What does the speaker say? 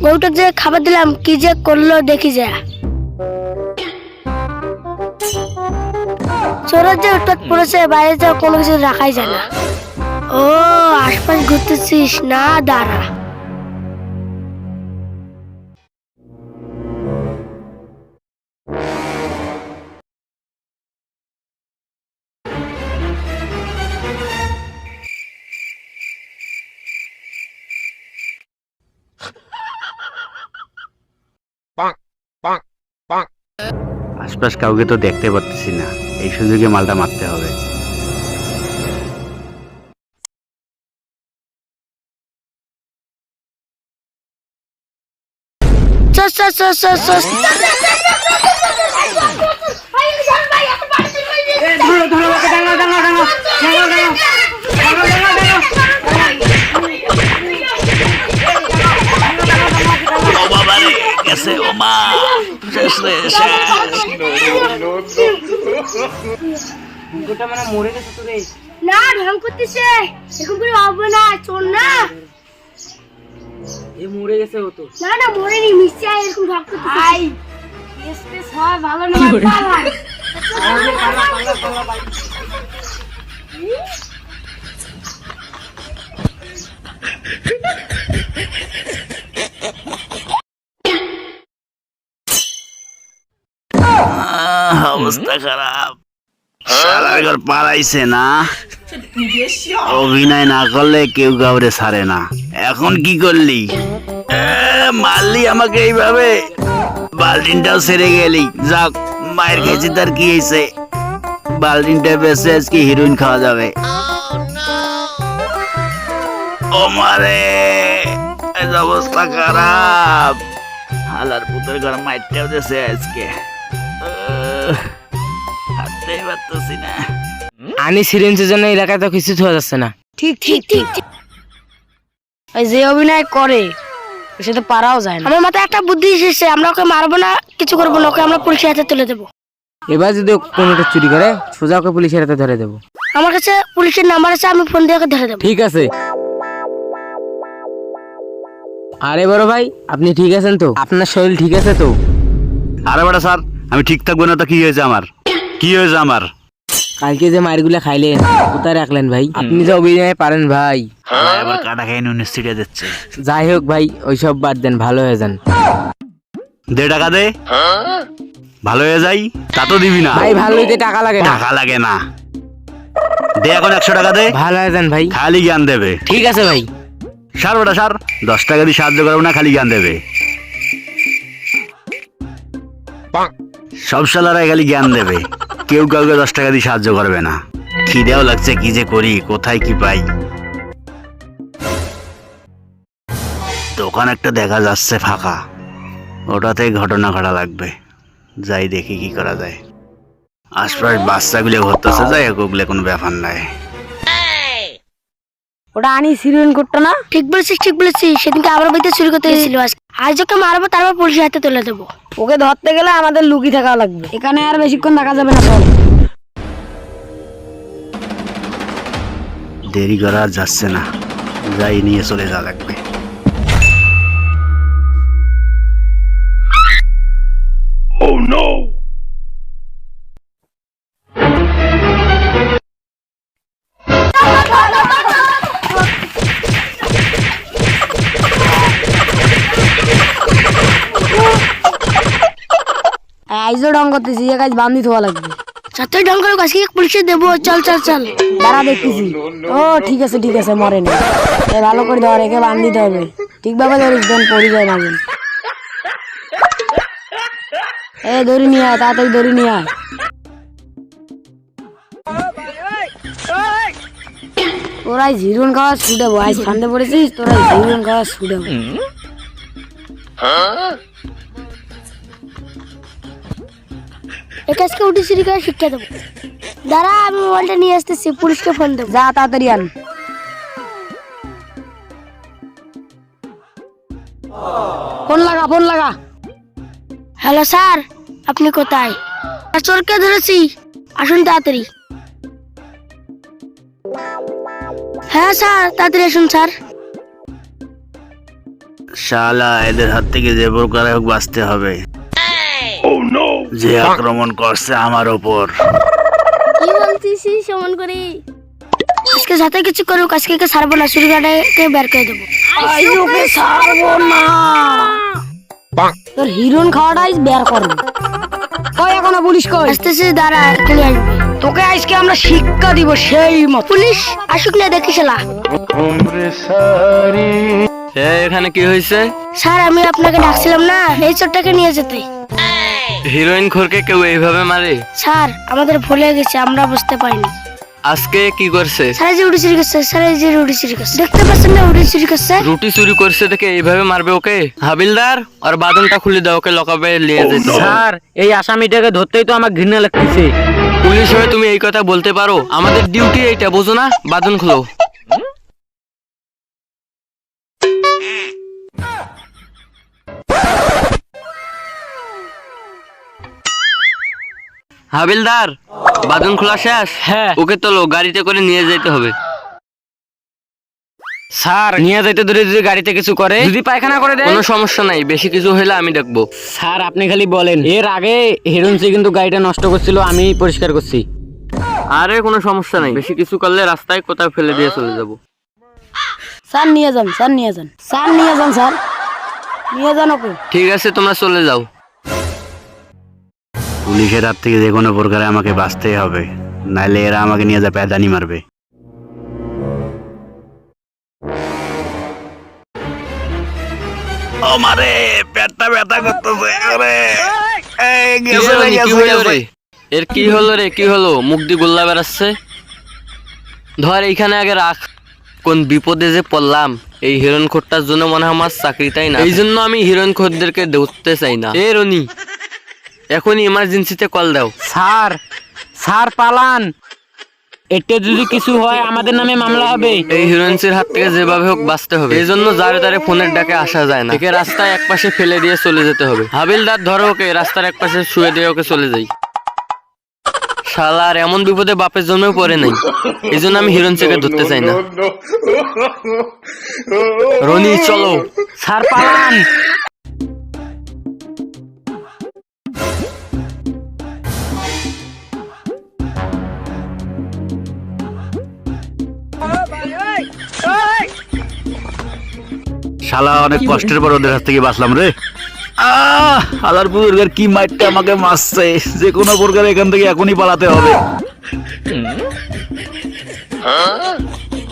বউটাকে যে খাবার দিলাম কি যে করলো দেখি যা। চোরের যে উৎপাত পড়েছে, বাইরে যা কোনো কিছু রাখাই যায় না। ও আশপাশ ঘুরতেছিস না, দাঁড়া। আশপাশ কাউকে তো দেখতে পাচ্ছি না, এই সুযোগে মালটা মারতে হবে। চল চল চল চল চল। না ঢং করতেছে, এরকম করে হবে না, চল না। মরে গেছে ও তো। না না মরেনি, মিশে এরকম ঢং করতেছে। আই কেস হয় ভালো না, পালাই। অবস্থা খারাপ, সারার ঘর পালাইছে না। অভিনয় না করলে কেউ কাউরে ছাড়ে না। এখন কি করলি? মারলি আমাকে এইভাবে, বালতিনটাও ছেড়ে গেলি। যাক, মায়ের খেয়েছি, তার কি হয়েছে? বালতিনটা বেঁচে আজকে হিরোইন খাওয়া যাবে। ও মারে, অবস্থা খারাপ। হালার পুতের ঘর মাইরটাও দিয়েছে আজকে। হাঁটতেই পারতেছি না। আনি সিরিঞ্জের জন্য এলাকায় তো কিছু থোয়া যাচ্ছে না। ঠিক ঠিক ঠিক। ওই যে অভিনয় করে সে তো পারাও যায় না। আমার মাথায় একটা বুদ্ধি এসেছে, আমরা ওকে মারবো না, কিছু করবো না, ওকে আমরা পুলিশের হাতে তুলে দেবো। এবার যদি কোনোটা চুরি করে সোজা ওকে পুলিশের হাতে ধরে দেবো। আমার কাছে পুলিশের নাম্বার আছে, আমি ফোন দিয়ে ওকে ধরে দেবো। ঠিক আছে। আরে বড় ভাই, আপনি ঠিক আছেন তো? আপনার শরীর ঠিক আছে তো? আরে বেটা স্যার, আমি ঠিক থাকবো না তো কি হয়েছে আমার? কি হয়েছে আমার? কালকে যে মারগুলা খাইলেন কোথায় রাখলেন ভাই? আপনি যে অভিনয় পারেন ভাই। আবার কাটা খাই নুন ছিটিয়ে দিচ্ছে। যাই হোক ভাই, ওইসব বাদ দেন, ভালো হয়ে যান। দে টাকা দে, ভালো হয়ে যাই। তা তো দিবি না ভাই, ভালো হইতে টাকা লাগে না। টাকা লাগে না, দে এখন 100 টাকা দে। ভালো হয়ে যান ভাই। খালি জ্ঞান দেবে। ঠিক আছে ভাই। সার বেটা সার, 10 টাকা দিয়ে সাহায্য করবো না, খালি জ্ঞান দেবে। সব শালারাই খালি জ্ঞান দেবে, কেউ কাউকে 10 টাকা দিয়ে সাহায্য করবে না। খিদেও লাগছে, কি যে করি, কোথায় কি পাই। দোকান একটা দেখা যাচ্ছে ফাঁকা, ওটাতেই ঘটনা ঘটা লাগবে। যাই দেখি কি করা যায়। আশপাশ বাচ্চাগুলো ঘুরতেছে, যাই হোক ওগুলো কোনো ব্যাপার নাই। ওটা আনি সিরিয়ন করতো না? ঠিক বলেছিস ঠিক বলেছিস, সেদিনকে আবার বইতে চুরি করতে গেছিল। আজ ওকে মারবো, তারপর পুলিশের হাতে তুলে দেবো। ওকে ধরতে গেলে আমাদের লুকিয়ে থাকা লাগবে, এখানে আর বেশিক্ষণ থাকা যাবে না। চল। দেরি করা আর যাচ্ছে না, যাই নিয়ে চলে যাওয়া লাগবে। আইজো ঢং করতেছি, এ কাজ বান্ধি থোয়া লাগবে। যতই ঢং করে আজকে পুলিশে দেবো। চল চল চল, দাঁড়া দেখতেছি। ও ঠিক আছে ঠিক আছে, মরে না। ভালো করে ধর, একে বান্ধ দিতে হবে ঠিকভাবে। ধরিস, দেন পড়ে যায় না। এ দড়ি নিয়ে আয়, তাড়াতাড়ি দড়ি নিয়ে আয়। তোরাই জিরুন খাওয়া ছুটাবো, আজ ফান্দে পড়েছিস, তোরাই জিরুন খাওয়া ছুটাবো। একাজকে উঠে সিঁড়ি করে শিক্ষা দেবো। দাঁড়া, আমি মোবাইলটা নিয়ে আসতেছি, পুলিশকে ফোন দেবো। যা তাড়াতাড়ি আন। ফোন লাগা, ফোন লাগা। হ্যালো স্যার, আপনি কোথায়? চোরকে ধরেছি, আসুন তাড়াতাড়ি। হ্যাঁ স্যার, তাড়াতাড়ি আসুন স্যার। শালা এদের হাত থেকে যে প্রকারে হোক বাঁচতে হবে। যে আক্রমণ করছে আমার ওপর। কি বলছিস সমান করে? আজকে যাতে কিছু করুক, আজকে কে ছাড়বো না, সুরিকাটাকে বের করে দেবো। ওকে ছাড়বো না, তোর হিরোইন খাওয়াটাই বের করবো। কই এখনো পুলিশ কই? আসতেছে, দাঁড়া, এখনই আসবে। তোকে আজকে আমরা শিক্ষা দিব সেই মত। পুলিশ আসুক না, দেখিস না। এখানে কি হয়েছে? স্যার আমি আপনাকে ডাকছিলাম না এই চোরটাকে নিয়ে যেতে। হিরোইন খোরকে কেউ এইভাবে মারে? স্যার আমাদের ভুলে গেছে, আমরা বুঝতে পারিনি। আজকে কি করছে? স্যার যে উড়ি চুরি করছে, স্যার এই যে উড়ি চুরি করছে, দেখতে পাচ্ছেন না উড়ি চুরি করছে। রুটি চুরি করছে দেখে এইভাবে মারবে ওকে? হাবিলদার আর বাদনটা খুলে দাও, ওকে লকাবে নিয়ে যেতে। স্যার এই আসামিটাকে ধরতেই তো আমার ঘৃণা লাগতেছে। পুলিশ হয়ে তুমি এই কথা বলতে পারো? আমাদের ডিউটি এইটা, বুঝো না? বাদন খুলো। হাবিলদার বাদন খোলা শেষ? হ্যাঁ। ওকে তোলো, গাড়িতে করে নিয়ে যেতে হবে। স্যার নিয়ে যাইতে ধরে যদি গাড়িতে কিছু করে, যদি পায়খানা করে দেয়? কোনো সমস্যা নাই, বেশি কিছু হলে আমি দেখবো। স্যার আপনি খালি বলেন। এর আগে হিরোইনসি কিন্তু গাড়িটা নষ্ট করছিল, আমি পরিষ্কার করছি। আরে কোনো সমস্যা নাই, বেশি কিছু করলে রাস্তায় কোথাও ফেলে দিয়ে চলে যাব। স্যার নিয়ে যান, স্যার নিয়ে যান, স্যার নিয়ে যান, স্যার নিয়ে যান ওকে। ঠিক আছে তোমরা চলে যাও। পুলিশের হাত থেকে যে কোনো প্রকারে আমাকে বাঁচতেই হবে, নাইলে এরা আমাকে নিয়ে যা প্যাদানি মারবে। ও মারে, পেটটা ব্যথা করতেছে। আরে এই কি গেছে হলো রে, নি? কি গেছে, হলো গেছে। রে? এর কি হলো রে? কি হলো? মুখ দিয়ে গোল্লা বেরাচ্ছে। ধর এইখানে আগে রাখ। কোন বিপদে যে পড়লাম, এই হিরোইন খোরটার জন্য মনে হয় আমার চাকরিটাই না। এই জন্য আমি হিরোইন খোরদেরকে ধরতে চাই না। এ রনি, এখনই ইমার্জেন্সিতে কল দাও। স্যার স্যার পালান, এতে যদি কিছু হয় আমাদের নামে মামলা হবে। এই হিরোইন্সের হাত থেকে যেভাবে হোক বাঁচতে হবে। এই জন্য যারে তারে ফোনের ডাকে আসা যায় না। একে রাস্তায় একপাশে ফেলে দিয়ে চলে যেতে হবে। হাবিলদার ধরো ওকে, রাস্তার একপাশে শুয়ে দিয়ে ওকে চলে যাই। শালার এমন বিপদে বাপের জন্যও পড়ে নাই, এই জন্য আমি হিরোইন্সকে ধরতে চাই না। রনি চলো। স্যার পালান। শালা অনেক কষ্টের পর ওদের হাত থেকে বাঁচলাম রে। আলার বুজুর্গের কি মাইরটা আমাকে মারছে, যে কোনো প্রকারে এখান থেকে এখনই পালাতে হবে।